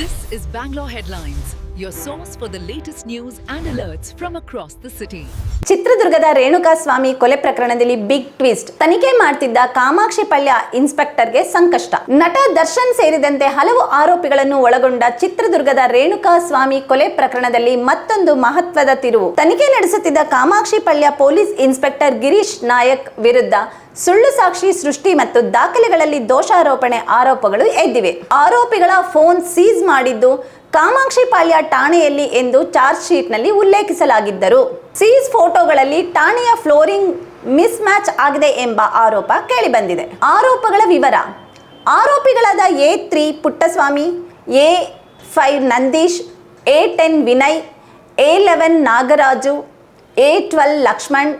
This is Bangalore Headlines, your source for the latest news and alerts from across the city. ಚಿತ್ರದುರ್ಗದ ರೇಣುಕಾಸ್ವಾಮಿ ಕೊಲೆ ಪ್ರಕರಣದಲ್ಲಿ big twist. ತನಿಖೆ ಮಾಡ್ತಿದ್ದ ಕಾಮಾಕ್ಷಿಪಾಳ್ಯ ಇನ್ಸ್ಪೆಕ್ಟರ್ಗೆ ಸಂಕಷ್ಟ. ನಟ ದರ್ಶನ್ ಸೇರಿದಂತೆ ಹಲವು ಆರೋಪಿಗಳನ್ನು ಒಳಗೊಂಡ ಚಿತ್ರದುರ್ಗದ ರೇಣುಕಾಸ್ವಾಮಿ ಕೊಲೆ ಪ್ರಕರಣದಲ್ಲಿ ಮತ್ತೊಂದು ಮಹತ್ವದ ತಿರುವು. ತನಿಖೆ ನಡೆಸುತ್ತಿದ್ದ ಕಾಮಾಕ್ಷಿಪಾಳ್ಯ ಪೊಲೀಸ್ ಇನ್ಸ್ಪೆಕ್ಟರ್ ಗಿರೀಶ್ ನಾಯಕ್ ವಿರುದ್ಧ ಸುಳ್ಳು ಸಾಕ್ಷಿ ಸೃಷ್ಟಿ ಮತ್ತು ದಾಖಲೆಗಳಲ್ಲಿ ದೋಷಾರೋಪಣೆ ಆರೋಪಗಳು ಎದ್ದಿವೆ. ಆರೋಪಿಗಳ ಫೋನ್ ಸೀಸ್ ಮಾಡಿದ್ದು ಕಾಮಾಕ್ಷಿಪಾಳ್ಯ ಠಾಣೆಯಲ್ಲಿ ಎಂದು ಚಾರ್ಜ್ ಶೀಟ್ನಲ್ಲಿ ಉಲ್ಲೇಖಿಸಲಾಗಿದ್ದರು. ಸೀಸ್ ಫೋಟೋಗಳಲ್ಲಿ ಠಾಣೆಯ ಫ್ಲೋರಿಂಗ್ ಮಿಸ್ ಮ್ಯಾಚ್ ಆಗಿದೆ ಎಂಬ ಆರೋಪ ಕೇಳಿಬಂದಿದೆ. ಆರೋಪಗಳ ವಿವರ: ಆರೋಪಿಗಳಾದ A3 Puttaswamy, A5 Nandish, A10 Vinay, A11 Nagaraju, A12 Lakshman,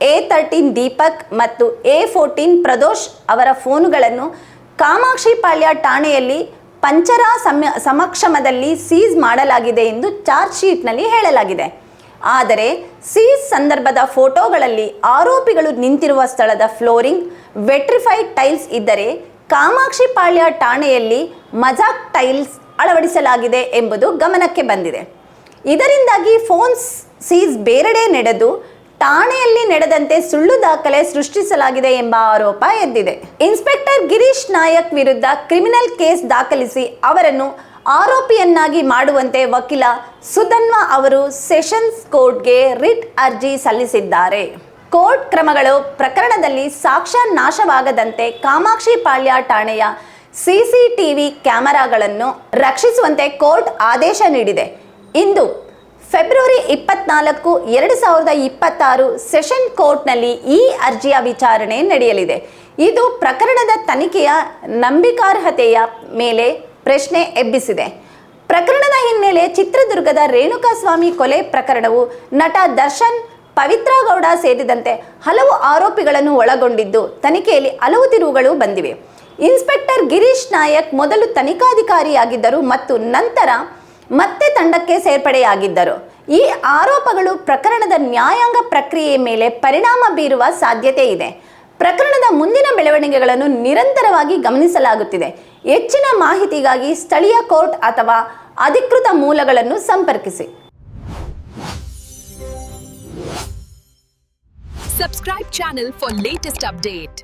A13 Deepak ಮತ್ತು A14 ಪ್ರದೋಷ್ ಅವರ ಫೋನುಗಳನ್ನು ಕಾಮಾಕ್ಷಿಪಾಳ್ಯ ಠಾಣೆಯಲ್ಲಿ ಪಂಚರ ಸಮಕ್ಷಮದಲ್ಲಿ ಸೀಸ್ ಮಾಡಲಾಗಿದೆ ಎಂದು ಚಾರ್ಜ್ ಶೀಟ್ನಲ್ಲಿ ಹೇಳಲಾಗಿದೆ. ಆದರೆ ಸೀಸ್ ಸಂದರ್ಭದ ಫೋಟೋಗಳಲ್ಲಿ ಆರೋಪಿಗಳು ನಿಂತಿರುವ ಸ್ಥಳದ ಫ್ಲೋರಿಂಗ್ ವೆಟ್ರಿಫೈಡ್ ಟೈಲ್ಸ್ ಇದ್ದರೆ ಕಾಮಾಕ್ಷಿಪಾಳ್ಯ ಠಾಣೆಯಲ್ಲಿ ಮಜಾಕ್ ಟೈಲ್ಸ್ ಅಳವಡಿಸಲಾಗಿದೆ ಎಂಬುದು ಗಮನಕ್ಕೆ ಬಂದಿದೆ. ಇದರಿಂದಾಗಿ ಫೋನ್ ಸೀಸ್ ಬೇರೆಡೆ ನಡೆದು ಠಾಣೆಯಲ್ಲಿ ನಡೆದಂತೆ ಸುಳ್ಳು ದಾಖಲೆ ಸೃಷ್ಟಿಸಲಾಗಿದೆ ಎಂಬ ಆರೋಪ ಎದ್ದಿದೆ. ಇನ್ಸ್ಪೆಕ್ಟರ್ ಗಿರೀಶ್ ನಾಯಕ್ ವಿರುದ್ಧ ಕ್ರಿಮಿನಲ್ ಕೇಸ್ ದಾಖಲಿಸಿ ಅವರನ್ನು ಆರೋಪಿಯನ್ನಾಗಿ ಮಾಡುವಂತೆ ವಕೀಲ ಸುಧನ್ವಾ ಅವರು ಸೆಷನ್ಸ್ ಕೋರ್ಟ್ಗೆ ರಿಟ್ ಅರ್ಜಿ ಸಲ್ಲಿಸಿದ್ದಾರೆ. ಕೋರ್ಟ್ ಕ್ರಮಗಳು ಪ್ರಕರಣದಲ್ಲಿ ಸಾಕ್ಷ್ಯ ನಾಶವಾಗದಂತೆ ಕಾಮಾಕ್ಷಿಪಾಳ್ಯ ಠಾಣೆಯ ಸಿಸಿಟಿವಿ ಕ್ಯಾಮೆರಾಗಳನ್ನು ರಕ್ಷಿಸುವಂತೆ ಕೋರ್ಟ್ ಆದೇಶ ನೀಡಿದೆ. ಇಂದು ಫೆಬ್ರವರಿ 24, 2026 ಸೆಷನ್ ಕೋರ್ಟ್ನಲ್ಲಿ ಈ ಅರ್ಜಿಯ ವಿಚಾರಣೆ ನಡೆಯಲಿದೆ. ಇದು ಪ್ರಕರಣದ ತನಿಖೆಯ ನಂಬಿಕಾರ್ಹತೆಯ ಮೇಲೆ ಪ್ರಶ್ನೆ ಎಬ್ಬಿಸಿದೆ. ಪ್ರಕರಣದ ಹಿನ್ನೆಲೆ ಚಿತ್ರದುರ್ಗದ ರೇಣುಕಾಸ್ವಾಮಿ ಕೊಲೆ ಪ್ರಕರಣವು ನಟ ದರ್ಶನ್, ಪವಿತ್ರ ಗೌಡ ಸೇರಿದಂತೆ ಹಲವು ಆರೋಪಿಗಳನ್ನು ಒಳಗೊಂಡಿದ್ದು ತನಿಖೆಯಲ್ಲಿ ಹಲವು ತಿರುವುಗಳು ಬಂದಿವೆ. ಇನ್ಸ್ಪೆಕ್ಟರ್ ಗಿರೀಶ್ ನಾಯಕ್ ಮೊದಲು ತನಿಖಾಧಿಕಾರಿಯಾಗಿದ್ದರು ಮತ್ತು ನಂತರ ಮತ್ತೆ ತಂಡಕ್ಕೆ ಸೇರ್ಪಡೆಯಾಗಿದ್ದರು. ಈ ಆರೋಪಗಳು ಪ್ರಕರಣದ ನ್ಯಾಯಾಂಗ ಪ್ರಕ್ರಿಯೆಯ ಮೇಲೆ ಪರಿಣಾಮ ಬೀರುವ ಸಾಧ್ಯತೆ ಇದೆ. ಪ್ರಕರಣದ ಮುಂದಿನ ಬೆಳವಣಿಗೆಗಳನ್ನು ನಿರಂತರವಾಗಿ ಗಮನಿಸಲಾಗುತ್ತಿದೆ. ಹೆಚ್ಚಿನ ಮಾಹಿತಿಗಾಗಿ ಸ್ಥಳೀಯ ಕೋರ್ಟ್ ಅಥವಾ ಅಧಿಕೃತ ಮೂಲಗಳನ್ನು ಸಂಪರ್ಕಿಸಿ. Subscribe channel for latest update.